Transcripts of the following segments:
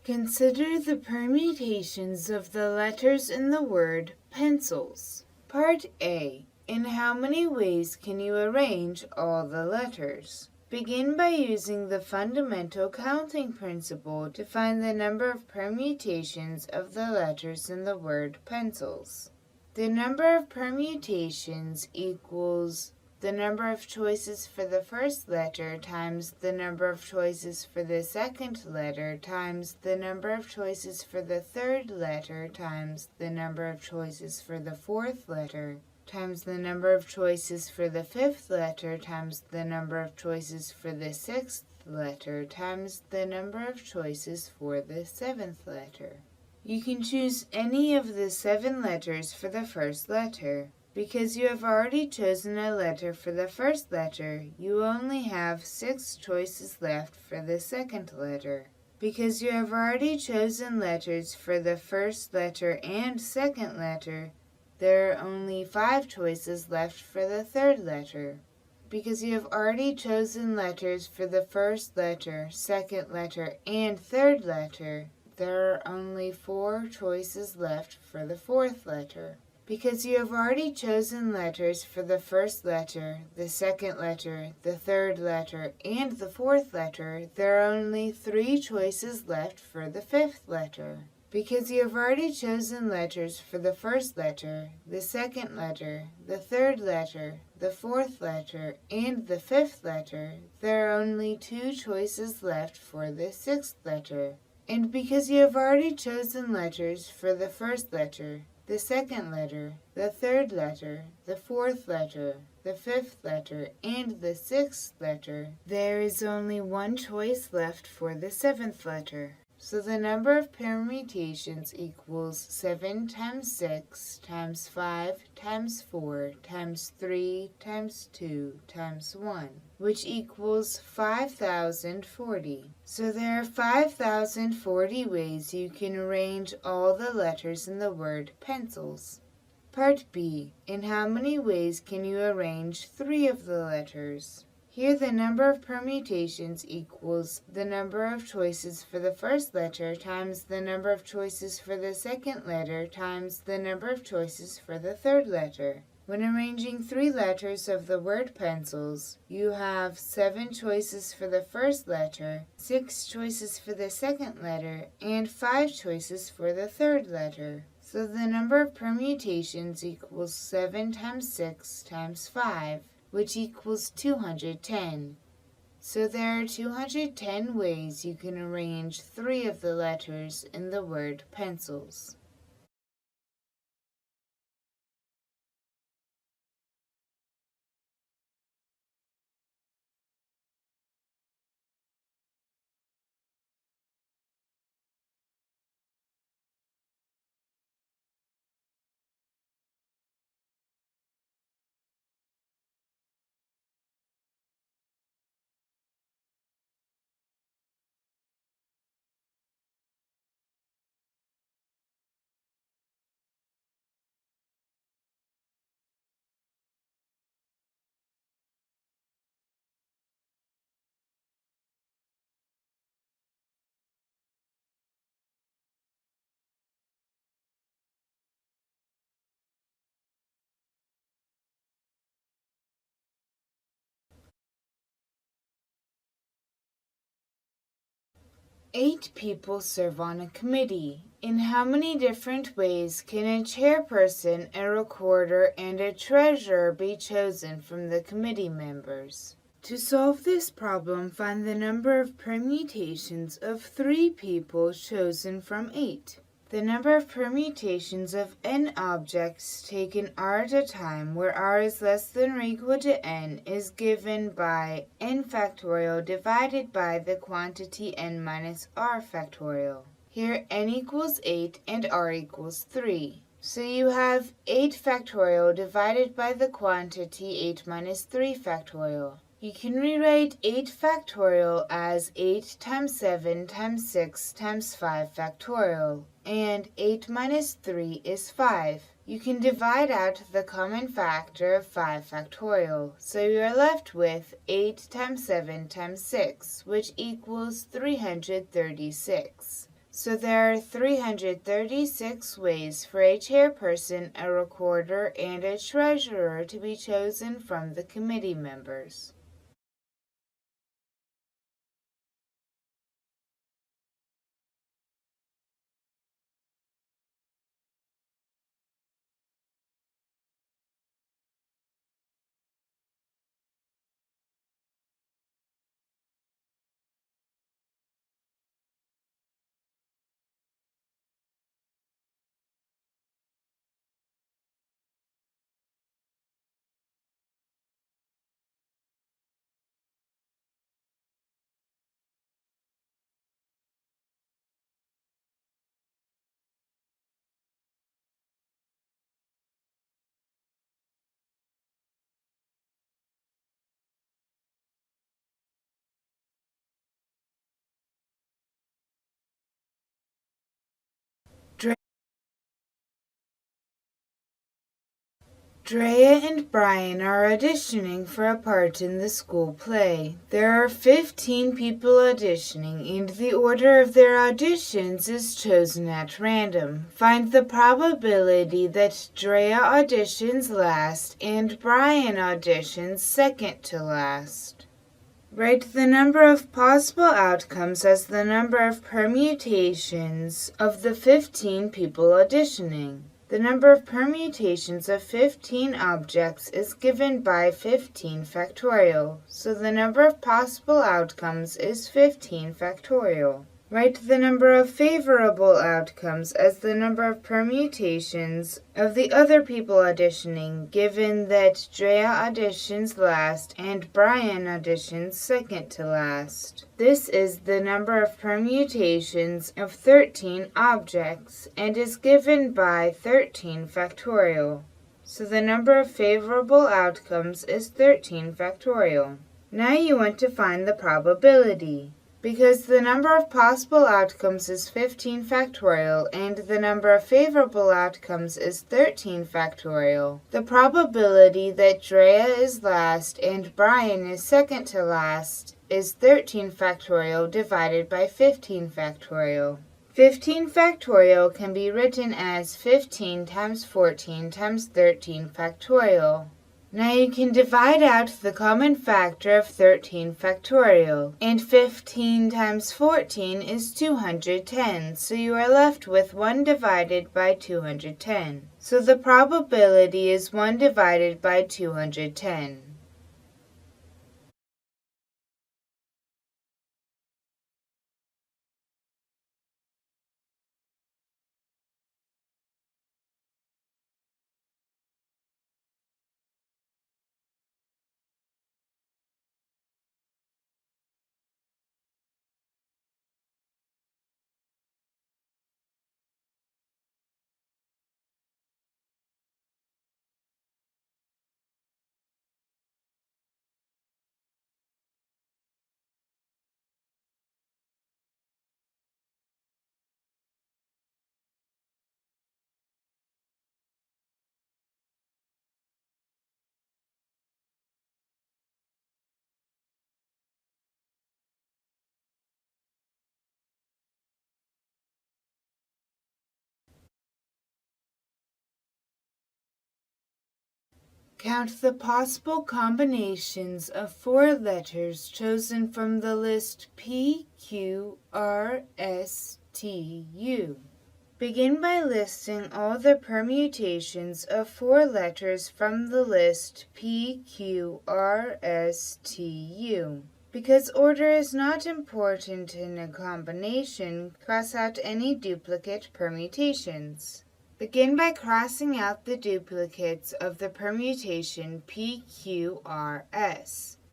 Consider the permutations of the letters in the word pencils. Part A. In how many ways can you arrange all the letters? Begin by using the fundamental counting principle to find the number of permutations of the letters in the word pencils. The number of permutations equals the number of choices for the first letter times the number of choices for the second letter times the number of choices for the third letter times the number of choices for the fourth letter times the number of choices for the fifth letter times the number of choices for the sixth letter times the number of choices for the seventh letter. You can choose any of the 7 letters for the first letter. Because you have already chosen a letter for the first letter, you only have 6 choices left for the second letter. Because you have already chosen letters for the first letter and second letter, there are only 5 choices left for the third letter. Because you have already chosen letters for the first letter, second letter, and third letter, there are only 4 choices left for the fourth letter. Because you have already chosen letters for the first letter, the second letter, the third letter, and the fourth letter, there are only 3 choices left for the fifth letter. Because you have already chosen letters for the first letter, the second letter, the third letter, the fourth letter, and the fifth letter, there are only 2 choices left for the sixth letter. And because you have already chosen letters for the first letter, the second letter, the third letter, the fourth letter, the fifth letter, and the sixth letter, there is only 1 choice left for the seventh letter. So the number of permutations equals 7 times 6 times 5 times 4 times 3 times 2 times 1, which equals 5,040. So there are 5,040 ways you can arrange all the letters in the word pencils. Part B. In how many ways can you arrange 3 of the letters? Here the number of permutations equals the number of choices for the first letter times the number of choices for the second letter times the number of choices for the third letter. When arranging 3 letters of the word pencils, you have 7 choices for the first letter, 6 choices for the second letter, and 5 choices for the third letter. So the number of permutations equals 7 times 6 times 5. Which equals 210. So there are 210 ways you can arrange 3 of the letters in the word pencils. Eight people serve on a committee. In how many different ways can a chairperson, a recorder, and a treasurer be chosen from the committee members? To solve this problem, find the number of permutations of 3 people chosen from 8. The number of permutations of n objects taken r at a time, where r is less than or equal to n, is given by n factorial divided by the quantity n minus r factorial. Here n equals 8 and r equals 3. So you have 8 factorial divided by the quantity 8 minus 3 factorial. You can rewrite 8 factorial as 8 times 7 times 6 times 5 factorial, and 8 minus 3 is 5. You can divide out the common factor of 5 factorial, so you are left with 8 times 7 times 6, which equals 336. So there are 336 ways for a chairperson, a recorder, and a treasurer to be chosen from the committee members. Drea and Brian are auditioning for a part in the school play. There are 15 people auditioning, and the order of their auditions is chosen at random. Find the probability that Drea auditions last and Brian auditions second to last. Write the number of possible outcomes as the number of permutations of the 15 people auditioning. The number of permutations of 15 objects is given by 15 factorial, so the number of possible outcomes is 15 factorial. Write the number of favorable outcomes as the number of permutations of the other people auditioning, given that Drea auditions last and Brian auditions second to last. This is the number of permutations of 13 objects and is given by 13 factorial. So the number of favorable outcomes is 13 factorial. Now you want to find the probability. Because the number of possible outcomes is 15 factorial and the number of favorable outcomes is 13 factorial, the probability that Drea is last and Brian is second to last is 13 factorial divided by 15 factorial. 15 factorial can be written as 15 times 14 times 13 factorial. Now you can divide out the common factor of 13 factorial, and 15 times 14 is 210, so you are left with 1 divided by 210. So the probability is 1 divided by 210. Count the possible combinations of 4 letters chosen from the list P, Q, R, S, T, U. Begin by listing all the permutations of 4 letters from the list P, Q, R, S, T, U. Because order is not important in a combination, cross out any duplicate permutations. Begin by crossing out the duplicates of the permutation PQRS.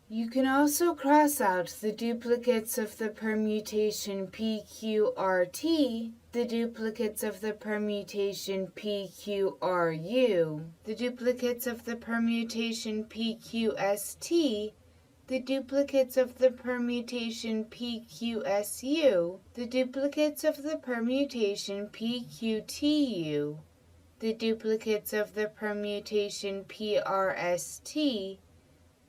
You can also cross out the duplicates of the permutation PQRT, the duplicates of the permutation PQRU, the duplicates of the permutation PQST, the duplicates of the permutation PQSU, the duplicates of the permutation PQTU, the duplicates of the permutation PRST,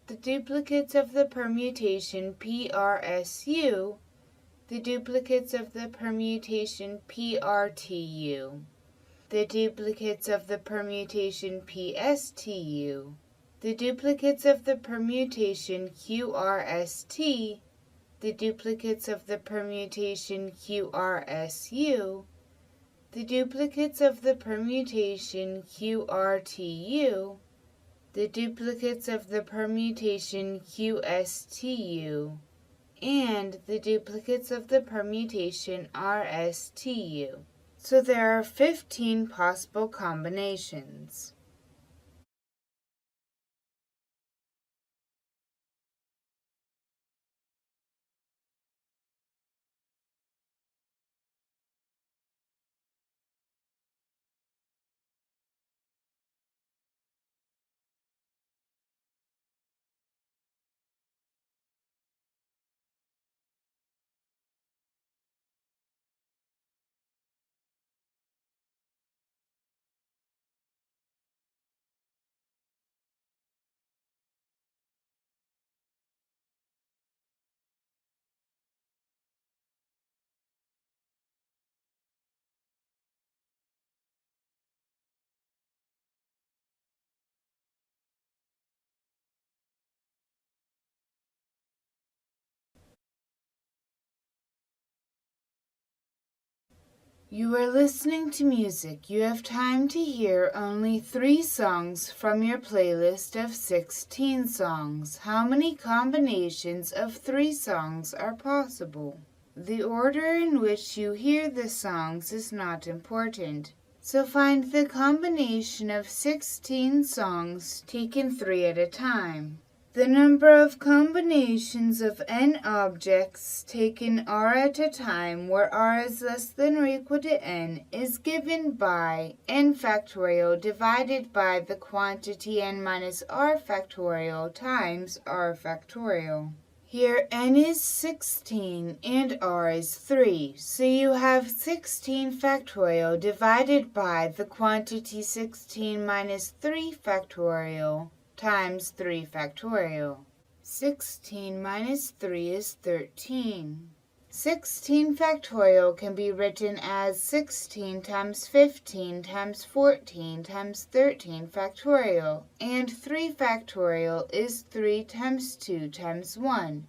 the duplicates of the permutation PRSU, the duplicates of the permutation PRTU, the duplicates of the permutation PSTU, the duplicates of the permutation QRST, the duplicates of the permutation QRSU, the duplicates of the permutation QRTU, the duplicates of the permutation QSTU, and the duplicates of the permutation RSTU. So there are 15 possible combinations. You are listening to music. You have time to hear only 3 songs from your playlist of 16 songs. How many combinations of 3 songs are possible? The order in which you hear the songs is not important. So find the combination of 16 songs taken 3 at a time. The number of combinations of n objects taken r at a time where r is less than or equal to n is given by n factorial divided by the quantity n minus r factorial times r factorial. Here n is 16 and r is 3, so you have 16 factorial divided by the quantity 16 minus 3 factorial times 3 factorial. 16 minus 3 is 13. 16 factorial can be written as 16 times 15 times 14 times 13 factorial, and 3 factorial is 3 times 2 times 1.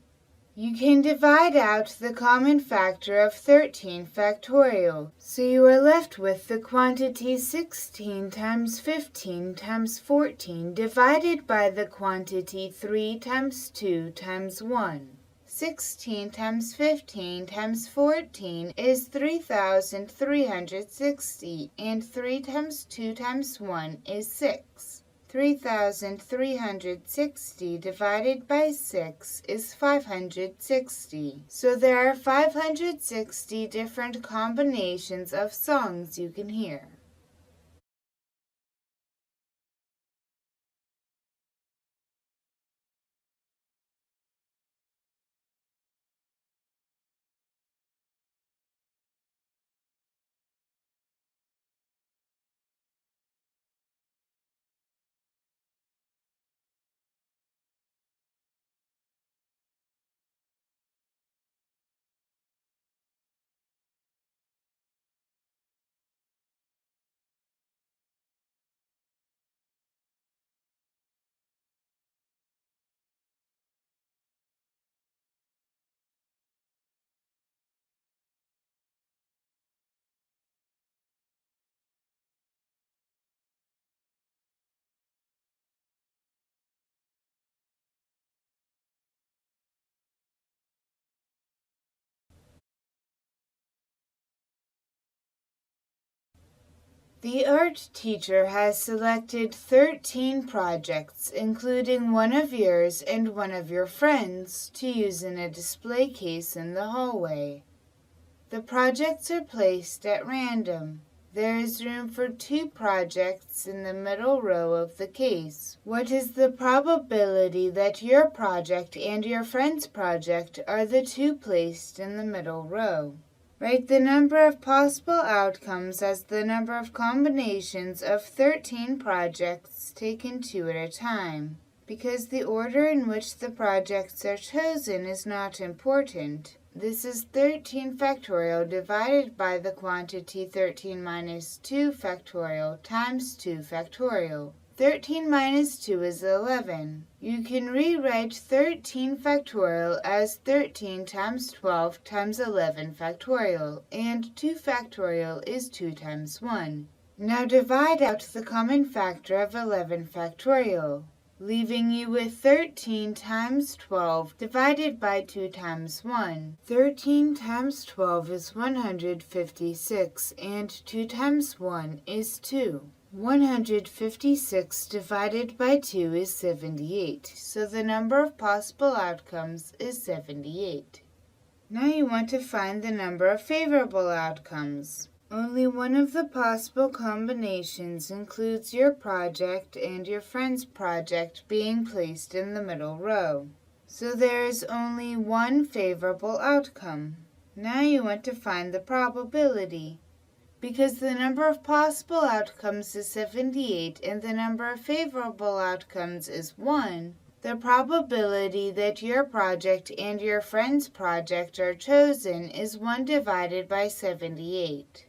You can divide out the common factor of 13 factorial, so you are left with the quantity 16 times 15 times 14 divided by the quantity 3 times 2 times 1. 16 times 15 times 14 is 3,360, and 3 times 2 times 1 is 6. 3,360 divided by 6 is 560. So there are 560 different combinations of songs you can hear. The art teacher has selected 13 projects, including one of yours and one of your friends, to use in a display case in the hallway. The projects are placed at random. There is room for 2 projects in the middle row of the case. What is the probability that your project and your friend's project are the 2 placed in the middle row? Write the number of possible outcomes as the number of combinations of 13 projects taken 2 at a time. Because the order in which the projects are chosen is not important, this is 13 factorial divided by the quantity 13 minus 2 factorial times 2 factorial. 13 minus 2 is 11. You can rewrite 13 factorial as 13 times 12 times 11 factorial, and 2 factorial is 2 times 1. Now divide out the common factor of 11 factorial, leaving you with 13 times 12 divided by 2 times 1. 13 times 12 is 156, and 2 times 1 is 2. 156 divided by 2 is 78, so the number of possible outcomes is 78. Now you want to find the number of favorable outcomes. Only one of the possible combinations includes your project and your friend's project being placed in the middle row. So there is only one favorable outcome. Now you want to find the probability. Because the number of possible outcomes is 78 and the number of favorable outcomes is 1, the probability that your project and your friend's project are chosen is 1 divided by 78.